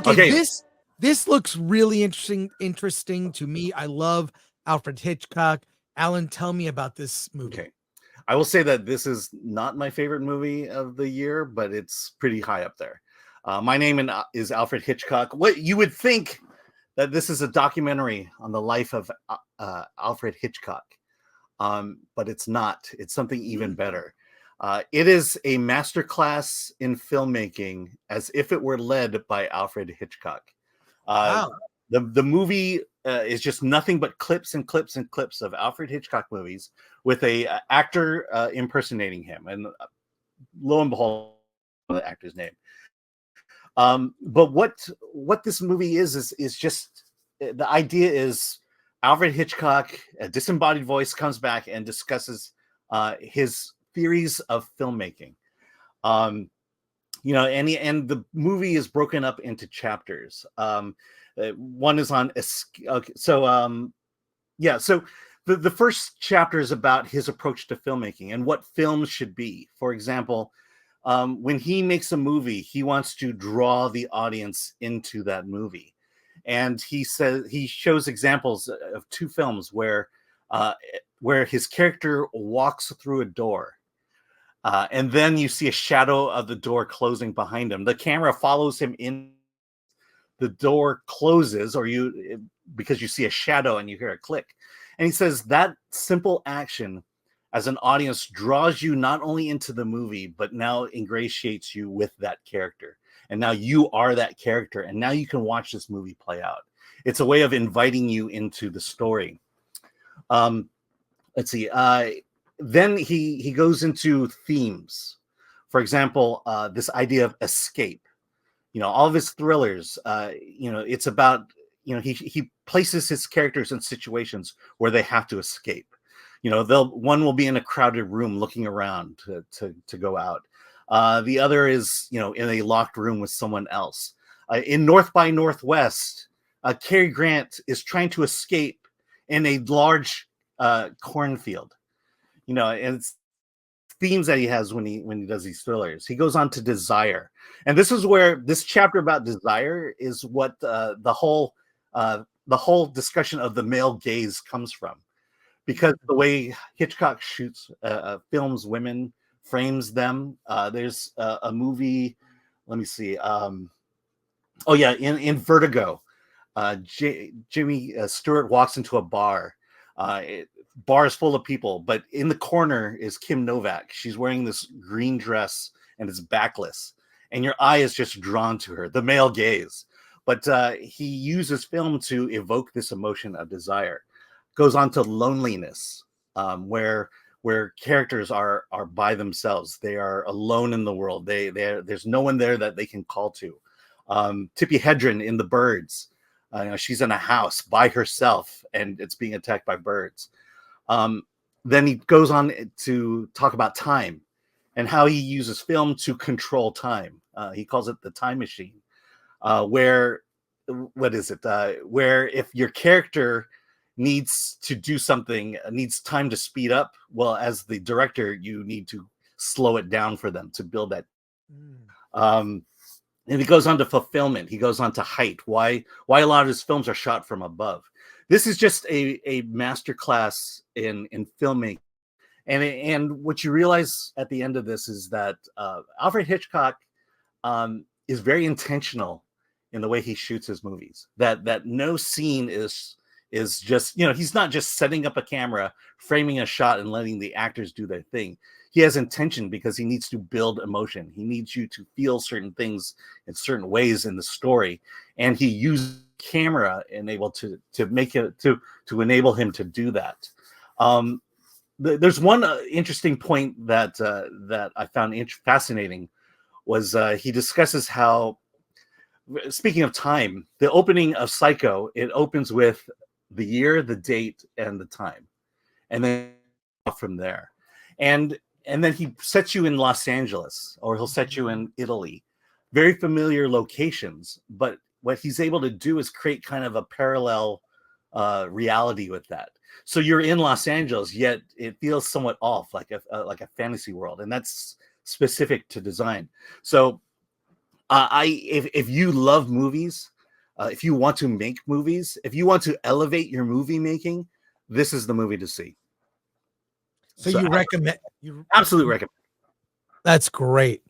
Okay, Okay. this looks really interesting to me. I love Alfred Hitchcock. Alan, tell me about this movie. Okay. I will say that this is not my favorite movie of the year, but it's pretty high up there. My name is Alfred Hitchcock. What you would think that this is a documentary on the life of Alfred Hitchcock, but it's not. It's something even better. It is a masterclass in filmmaking, as if it were led by Alfred Hitchcock. Wow. The movie is just nothing but clips and clips and clips of Alfred Hitchcock movies with a actor impersonating him, and lo and behold, the actor's name. But what this movie is just the idea is Alfred Hitchcock, a disembodied voice, comes back and discusses his theories of filmmaking. And the movie is broken up into chapters. One is on okay, so the first chapter is about his approach to filmmaking and what films should be. For example, when he makes a movie, he wants to draw the audience into that movie, and he shows examples of two films where his character walks through a door. And then you see a shadow of the door closing behind him. The camera follows him in. The door closes, because you see a shadow and you hear a click. And he says that simple action as an audience draws you not only into the movie, but now ingratiates you with that character. And now you are that character. And now you can watch this movie play out. It's a way of inviting you into the story. Let's see. Then he goes into themes. For example, this idea of escape. All of his thrillers, it's about, he places his characters in situations where they have to escape. One will be in a crowded room looking around to go out. The other is, in a locked room with someone else. In North by Northwest, Cary Grant is trying to escape in a large cornfield. And it's themes that he has when he does these thrillers. He goes on to desire, and this is where this chapter about desire is what the whole discussion of the male gaze comes from, because the way Hitchcock shoots films women, frames them. There's a movie, let me see, in Vertigo, Jimmy Stewart walks into a bar. Bar is full of people, but in the corner is Kim Novak. She's wearing this green dress and it's backless, and your eye is just drawn to her, the male gaze. But he uses film to evoke this emotion of desire. Goes on to loneliness, where characters are by themselves. They are alone in the world. There's no one there that they can call to. Tippi Hedren in The Birds. She's in a house by herself and it's being attacked by birds. Then he goes on to talk about time and how he uses film to control time. He calls it the time machine, where if your character needs to do something, needs time to speed up, well, as the director, you need to slow it down for them to build that. And he goes on to fulfillment. He goes on to height. Why a lot of his films are shot from above. This is just a masterclass in filmmaking. And what you realize at the end of this is that Alfred Hitchcock is very intentional in the way he shoots his movies. That no scene is just, he's not just setting up a camera, framing a shot, and letting the actors do their thing. He has intention because he needs to build emotion. He needs you to feel certain things in certain ways in the story, and he uses camera and able to make it to enable him to do that. There's one interesting point that I found fascinating was he discusses how, speaking of time, the opening of Psycho, it opens with the year, the date, and the time, and then from there, and then he sets you in Los Angeles, or he'll set you in Italy, very familiar locations, but what he's able to do is create kind of a parallel reality with that. So you're in Los Angeles, yet it feels somewhat off, like a fantasy world, and that's specific to design. So If you love movies, if you want to make movies, if you want to elevate your movie making, this is the movie to see. So you recommend? You absolutely recommend. That's great.